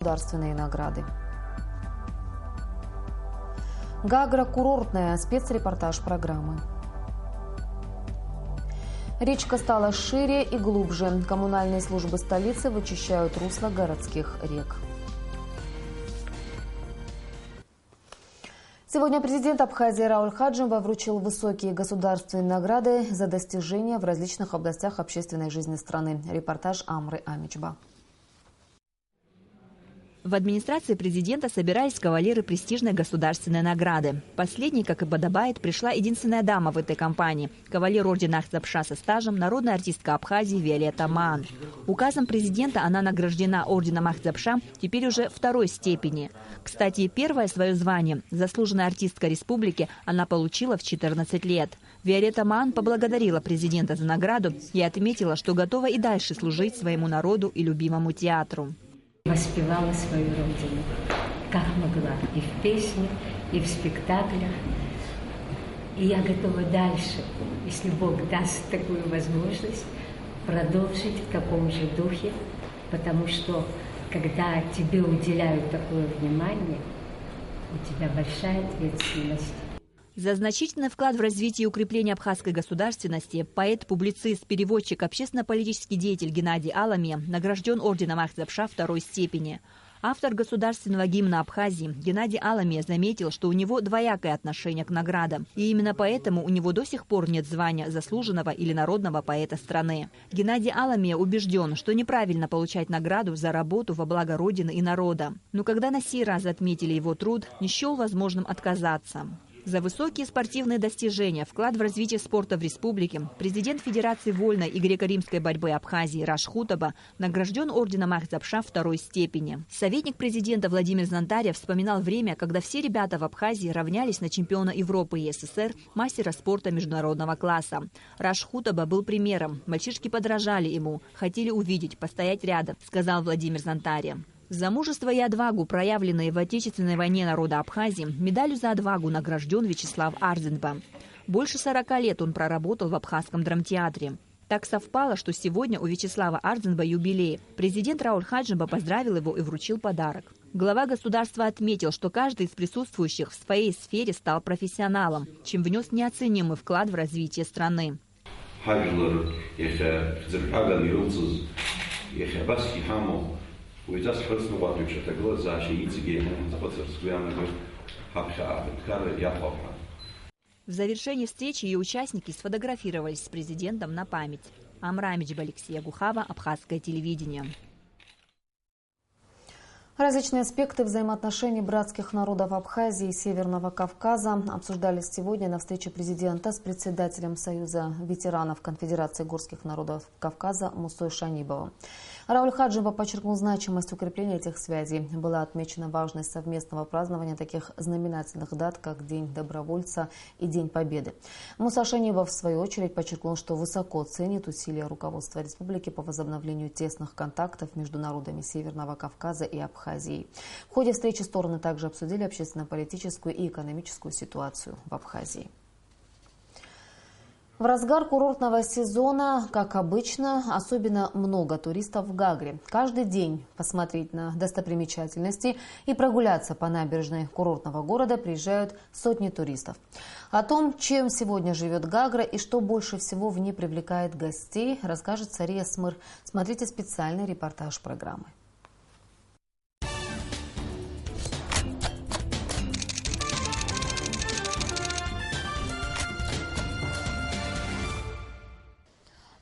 Государственные награды. Гагра курортная. Спецрепортаж программы. Речка стала шире и глубже. Коммунальные службы столицы вычищают русла городских рек. Сегодня президент Абхазии Рауль Хаджимба вручил высокие государственные награды за достижения в различных областях общественной жизни страны. Репортаж Амры Амичба. В администрации президента собирались кавалеры престижной государственной награды. Последней, как и подобает, пришла единственная дама в этой компании – кавалер ордена Ахзапша со стажем, народная артистка Абхазии Виолетта Маан. Указом президента она награждена орденом Ахзапша теперь уже второй степени. Кстати, первое свое звание – заслуженная артистка республики она получила в 14 лет. Виолетта Маан поблагодарила президента за награду и отметила, что готова и дальше служить своему народу и любимому театру. Воспевала свою родину, как могла, и в песнях, и в спектаклях. И я готова дальше, если Бог даст такую возможность, продолжить в таком же духе, потому что, когда тебе уделяют такое внимание, у тебя большая ответственность. За значительный вклад в развитие и укрепление абхазской государственности поэт, публицист, переводчик, общественно-политический деятель Геннадий Аламия награжден орденом Ахзапша второй степени. Автор государственного гимна Абхазии Геннадий Аламия заметил, что у него двоякое отношение к наградам. И именно поэтому у него до сих пор нет звания заслуженного или народного поэта страны. Геннадий Аламия убежден, что неправильно получать награду за работу во благо Родины и народа. Но когда на сей раз отметили его труд, не счел возможным отказаться. За высокие спортивные достижения, вклад в развитие спорта в республике, президент Федерации вольной и греко-римской борьбы Абхазии Раш Хутаба награжден орденом Ахзапша второй степени. Советник президента Владимир Зантарев вспоминал время, когда все ребята в Абхазии равнялись на чемпиона Европы и СССР, мастера спорта международного класса. Раш Хутаба был примером. Мальчишки подражали ему, хотели увидеть, постоять рядом, сказал Владимир Зантарев. За мужество и отвагу, проявленные в Отечественной войне народа Абхазии, медалью за отвагу награжден Вячеслав Ардзенба. Больше 40 лет он проработал в Абхазском драмтеатре. Так совпало, что сегодня у Вячеслава Ардзенба юбилей. Президент Рауль Хаджимба поздравил его и вручил подарок. Глава государства отметил, что каждый из присутствующих в своей сфере стал профессионалом, чем внес неоценимый вклад в развитие страны. В завершении встречи ее участники сфотографировались с президентом на память. Амра Амичба, Алексей Гухава, Абхазское телевидение. Различные аспекты взаимоотношений братских народов Абхазии и Северного Кавказа обсуждались сегодня на встрече президента с председателем Союза ветеранов Конфедерации горских народов Кавказа Мусой Шанибовым. Рауль Хаджимба подчеркнул значимость укрепления этих связей. Была отмечена важность совместного празднования таких знаменательных дат, как День добровольца и День Победы. Муса Шанибов, в свою очередь, подчеркнул, что высоко ценит усилия руководства республики по возобновлению тесных контактов между народами Северного Кавказа и Абхазии. В ходе встречи стороны также обсудили общественно-политическую и экономическую ситуацию в Абхазии. В разгар курортного сезона, как обычно, особенно много туристов в Гагре. Каждый день посмотреть на достопримечательности и прогуляться по набережной курортного города приезжают сотни туристов. О том, чем сегодня живет Гагра и что больше всего в ней привлекает гостей, расскажет Сария Смыр. Смотрите специальный репортаж программы.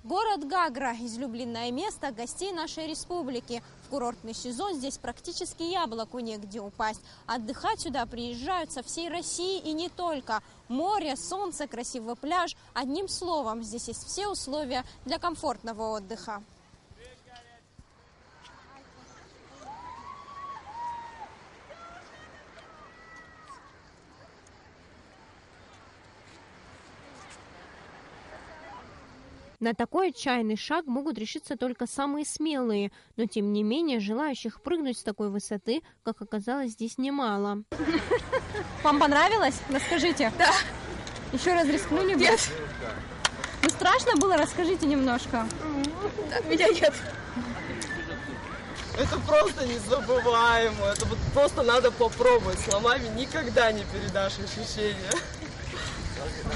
Город Гагра – излюбленное место гостей нашей республики. В курортный сезон здесь практически яблоку негде упасть. Отдыхать сюда приезжают со всей России и не только. Море, солнце, красивый пляж. Одним словом, здесь есть все условия для комфортного отдыха. На такой отчаянный шаг могут решиться только самые смелые, но тем не менее желающих прыгнуть с такой высоты, как оказалось, здесь немало. Вам понравилось? Расскажите. Да. Еще раз рискнули бы? Нет. Ну страшно было? Расскажите немножко. Меня нет. Это просто незабываемо. Это вот просто надо попробовать. Словами никогда не передашь ощущения.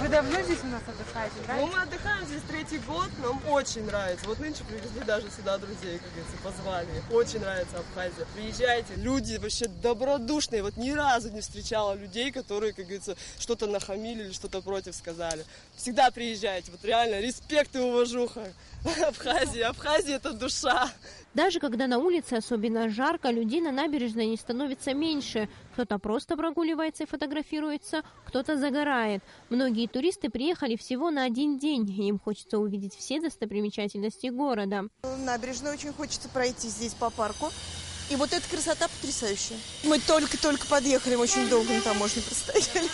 Вы давно здесь у нас отдыхаете, да? Ну, мы отдыхаем здесь 3-й год, нам очень нравится. Вот нынче привезли даже сюда друзей, как говорится, позвали. Очень нравится Абхазия. Приезжайте, люди вообще добродушные. Вот ни разу не встречала людей, которые, как говорится, что-то нахамили или что-то против сказали. Всегда приезжайте, вот реально респект и уважуха. Абхазия это душа. Даже когда на улице особенно жарко, людей на набережной не становится меньше. Кто-то просто прогуливается и фотографируется, кто-то загорает. Многие туристы приехали всего на один день, и им хочется увидеть все достопримечательности города. Набережную очень хочется пройти здесь по парку. И вот эта красота потрясающая. Мы только подъехали, мы очень долго на таможне простояли.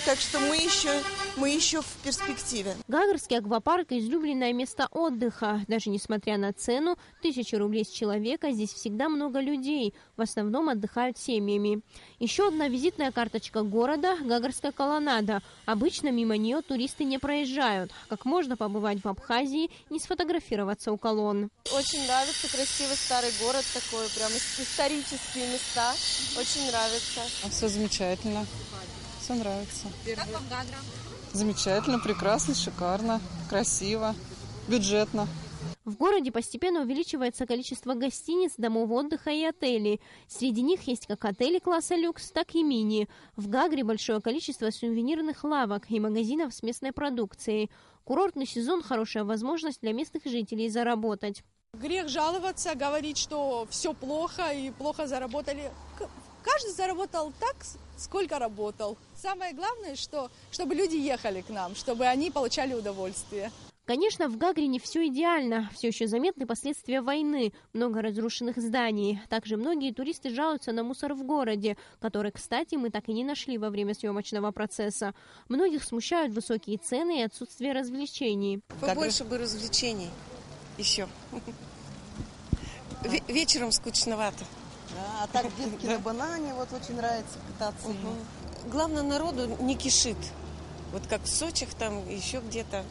Так что мы еще в перспективе. Гагарский аквапарк – излюбленное место отдыха. Даже несмотря на цену, 1000 рублей с человека, здесь всегда много людей. В основном отдыхают семьями. Еще одна визитная карточка города – Гагарская колоннада. Обычно мимо нее туристы не проезжают. Как можно побывать в Абхазии, не сфотографироваться у колонн? Очень нравится, красивый старый город такой, прям исторические места. Очень нравится. Все замечательно. Все нравится. Как вам Гагра? Замечательно, прекрасно, шикарно, красиво, бюджетно. В городе постепенно увеличивается количество гостиниц, домов отдыха и отелей. Среди них есть как отели класса люкс, так и мини. В Гагре большое количество сувенирных лавок и магазинов с местной продукцией. Курортный сезон – хорошая возможность для местных жителей заработать. Грех жаловаться, говорить, что все плохо и плохо заработали. Каждый заработал так, сколько работал. Самое главное, чтобы люди ехали к нам, чтобы они получали удовольствие. Конечно, в Гагре не все идеально. Все еще заметны последствия войны, много разрушенных зданий. Также многие туристы жалуются на мусор в городе, который, кстати, мы так и не нашли во время съемочного процесса. Многих смущают высокие цены и отсутствие развлечений. Побольше бы развлечений еще. Вечером скучновато. Да, а так детки на банане, вот очень нравится кататься. Главное, народу не кишит. Вот как в Сочи, там еще где-то.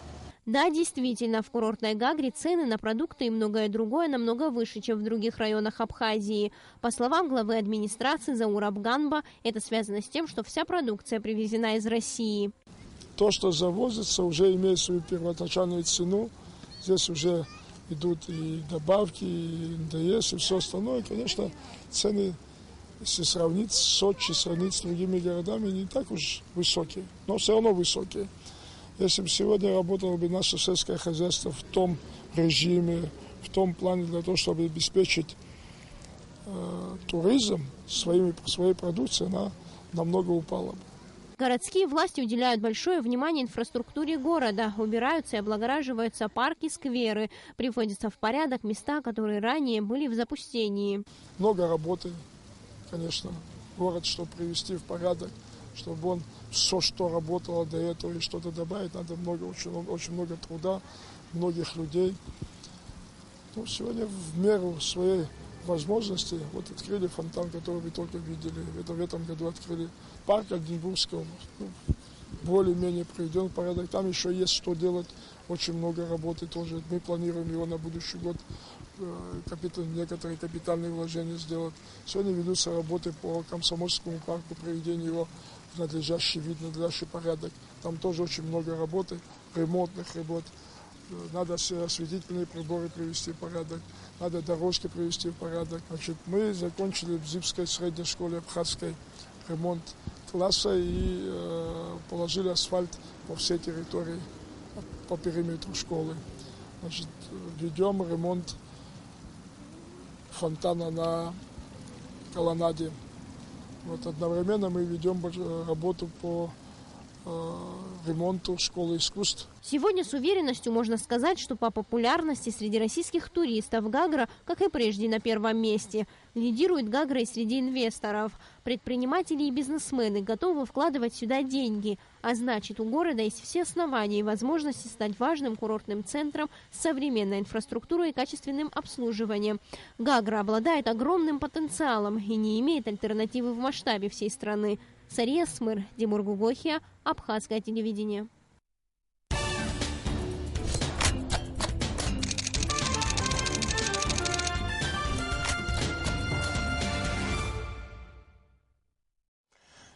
Да, действительно, в курортной Гагре цены на продукты и многое другое намного выше, чем в других районах Абхазии. По словам главы администрации Заура Абганба, это связано с тем, что вся продукция привезена из России. То, что завозится, уже имеет свою первоначальную цену. Здесь уже идут и добавки, и НДС, и все остальное. Конечно, цены, если сравнить с Сочи, сравнить с другими городами, не так уж высокие, но все равно высокие. Если бы сегодня работало бы наше сельское хозяйство в том режиме, в том плане для того, чтобы обеспечить туризм своей продукцией, она намного упала бы. Городские власти уделяют большое внимание инфраструктуре города. Убираются и облагораживаются парки, скверы. Приводятся в порядок места, которые ранее были в запустении. Много работы, конечно, город, чтобы привести в порядок, чтобы он все, что работало до этого, и что-то добавить, надо очень много труда, многих людей. Ну, сегодня в меру своей возможности вот открыли фонтан, который вы только видели. В этом году открыли парк Оренбургского. Более-менее приведен в порядок. Там еще есть что делать. Очень много работы тоже. Мы планируем его на будущий год. Некоторые капитальные вложения сделать. Сегодня ведутся работы по Комсомольскому парку, приведение его в надлежащий вид, надлежащий порядок. Там тоже очень много работы, ремонтных работ. Надо все осветительные приборы привести в порядок, надо дорожки привести в порядок. Значит, мы закончили в Зибской средней школе абхазской ремонт класса и положили асфальт по всей территории, по периметру школы. Значит, ведем ремонт фонтана на колоннаде. Вот одновременно мы ведем работу по ремонту школы искусств. Сегодня с уверенностью можно сказать, что по популярности среди российских туристов Гагра, как и прежде, на первом месте. Лидирует Гагра и среди инвесторов. Предприниматели и бизнесмены готовы вкладывать сюда деньги. А значит, у города есть все основания и возможности стать важным курортным центром с современной инфраструктурой и качественным обслуживанием. Гагра обладает огромным потенциалом и не имеет альтернативы в масштабе всей страны. Сария Смыр, Димур Гугохия, Абхазское телевидение.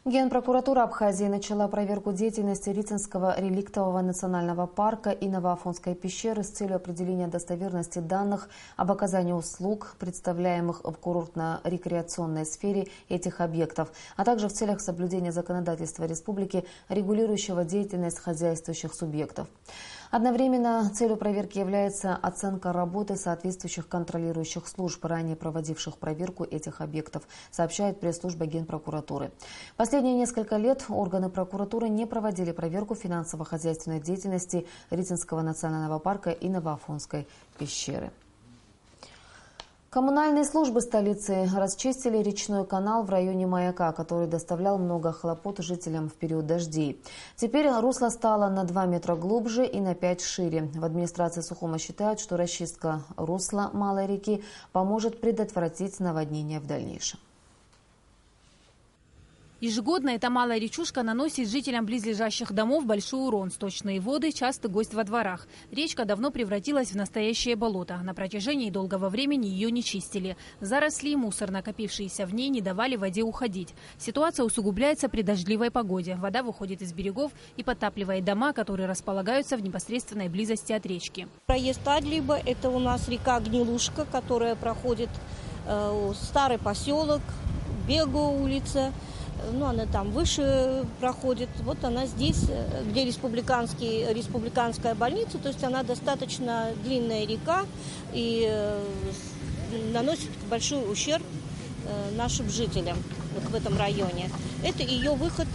Генпрокуратура Абхазии начала проверку деятельности Рицинского реликтового национального парка и Новоафонской пещеры с целью определения достоверности данных об оказании услуг, представляемых в курортно-рекреационной сфере этих объектов, а также в целях соблюдения законодательства республики, регулирующего деятельность хозяйствующих субъектов. Одновременно целью проверки является оценка работы соответствующих контролирующих служб, ранее проводивших проверку этих объектов, сообщает пресс-служба Генпрокуратуры. Последние несколько лет органы прокуратуры не проводили проверку финансово-хозяйственной деятельности Рицинского национального парка и Новоафонской пещеры. Коммунальные службы столицы расчистили речной канал в районе Маяка, который доставлял много хлопот жителям в период дождей. Теперь русло стало на 2 метра глубже и на 5 шире. В администрации Сухума считают, что расчистка русла Малой реки поможет предотвратить наводнение в дальнейшем. Ежегодно эта малая речушка наносит жителям близлежащих домов большой урон. Сточные воды – часто гость во дворах. Речка давно превратилась в настоящее болото. На протяжении долгого времени ее не чистили. Заросли и мусор, накопившиеся в ней, не давали воде уходить. Ситуация усугубляется при дождливой погоде. Вода выходит из берегов и подтапливает дома, которые располагаются в непосредственной близости от речки. Проезд Адлиба – это у нас река Гнилушка, которая проходит старый поселок, Бегу улица. Ну, она там выше проходит. Вот она здесь, где республиканская больница. То есть она достаточно длинная река и наносит большой ущерб нашим жителям вот в этом районе. Это ее выход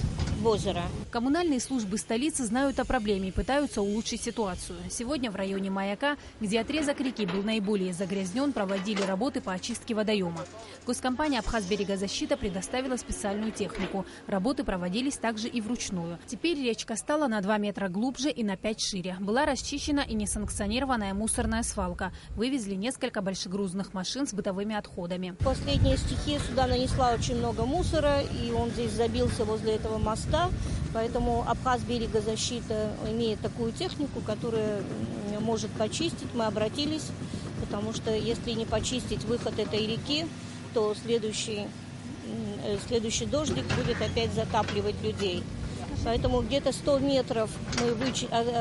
в озеро. Коммунальные службы столицы знают о проблеме и пытаются улучшить ситуацию. Сегодня в районе Маяка, где отрезок реки был наиболее загрязнен, проводили работы по очистке водоема. Госкомпания «Абхазберегозащита» предоставила специальную технику. Работы проводились также и вручную. Теперь речка стала на 2 метра глубже и на 5 шире. Была расчищена и несанкционированная мусорная свалка. Вывезли несколько большегрузных машин с бытовыми отходами. Последняя стихия сюда нанесла очень много мусора, и он здесь забился возле этого моста. Поэтому Абхазберегозащита имеет такую технику, которая может почистить. Мы обратились, потому что если не почистить выход этой реки, то следующий дождик будет опять затапливать людей. Поэтому где-то 100 метров мы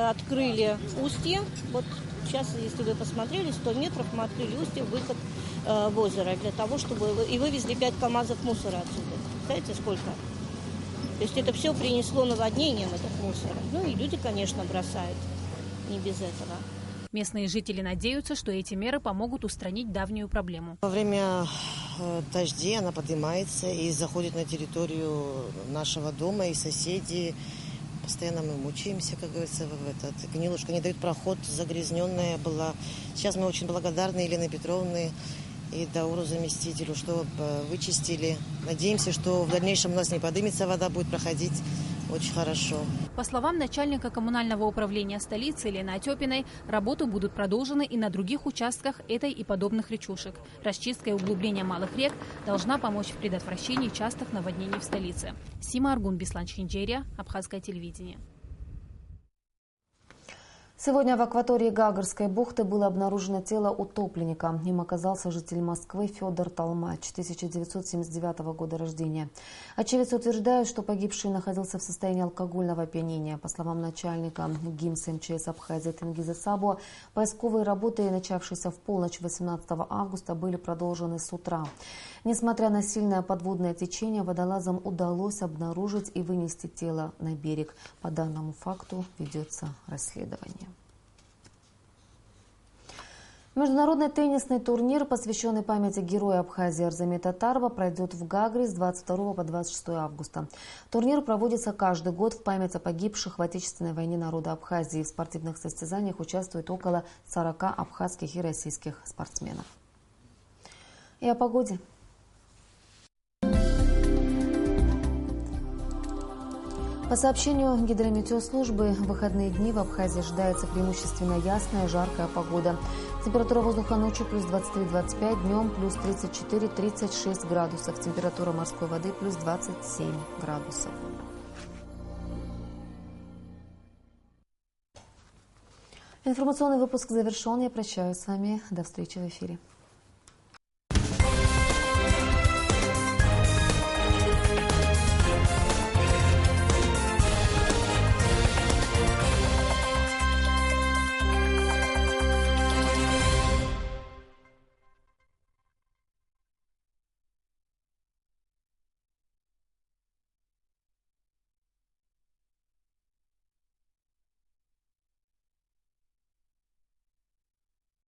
открыли устье. Вот сейчас, если вы посмотрели, 100 метров мы открыли устье, выход в озеро, для того, чтобы... И вывезли 5 КАМАЗов мусора отсюда. Знаете, сколько? То есть это все принесло наводнением, этот мусор. Ну и люди, конечно, бросают. Не без этого. Местные жители надеются, что эти меры помогут устранить давнюю проблему. Во время дождей она поднимается и заходит на территорию нашего дома, и соседи. Постоянно мы мучаемся, как говорится, в этот. Гнилушка не дает проход, загрязненная была. Сейчас мы очень благодарны Елене Петровне и Дауру заместителю, что вычистили. Надеемся, что в дальнейшем у нас не поднимется вода, будет проходить очень хорошо. По словам начальника коммунального управления столицы Елены Отепиной, работы будут продолжены и на других участках этой и подобных речушек. Расчистка и углубление малых рек должна помочь в предотвращении частых наводнений в столице. Сима Аргун, Беслан Чинджерия, Абхазское телевидение. Сегодня в акватории Гагарской бухты было обнаружено тело утопленника. Им оказался житель Москвы Федор Толмач, 1979 года рождения. Очевидцы утверждают, что погибший находился в состоянии алкогольного опьянения. По словам начальника ГИМС МЧС Абхазии Тенгиза Сабуа, поисковые работы, начавшиеся в полночь 18 августа, были продолжены с утра. Несмотря на сильное подводное течение, водолазам удалось обнаружить и вынести тело на берег. По данному факту ведется расследование. Международный теннисный турнир, посвященный памяти героя Абхазии Арзамета Татарова, пройдет в Гагре с 22 по 26 августа. Турнир проводится каждый год в память о погибших в Отечественной войне народа Абхазии. В спортивных состязаниях участвует около 40 абхазских и российских спортсменов. И о погоде. По сообщению гидрометеослужбы, в выходные дни в Абхазии ожидается преимущественно ясная и жаркая погода. Температура воздуха ночью плюс 23-25, днем плюс 34-36 градусов. Температура морской воды плюс 27 градусов. Информационный выпуск завершен. Я прощаюсь с вами. До встречи в эфире.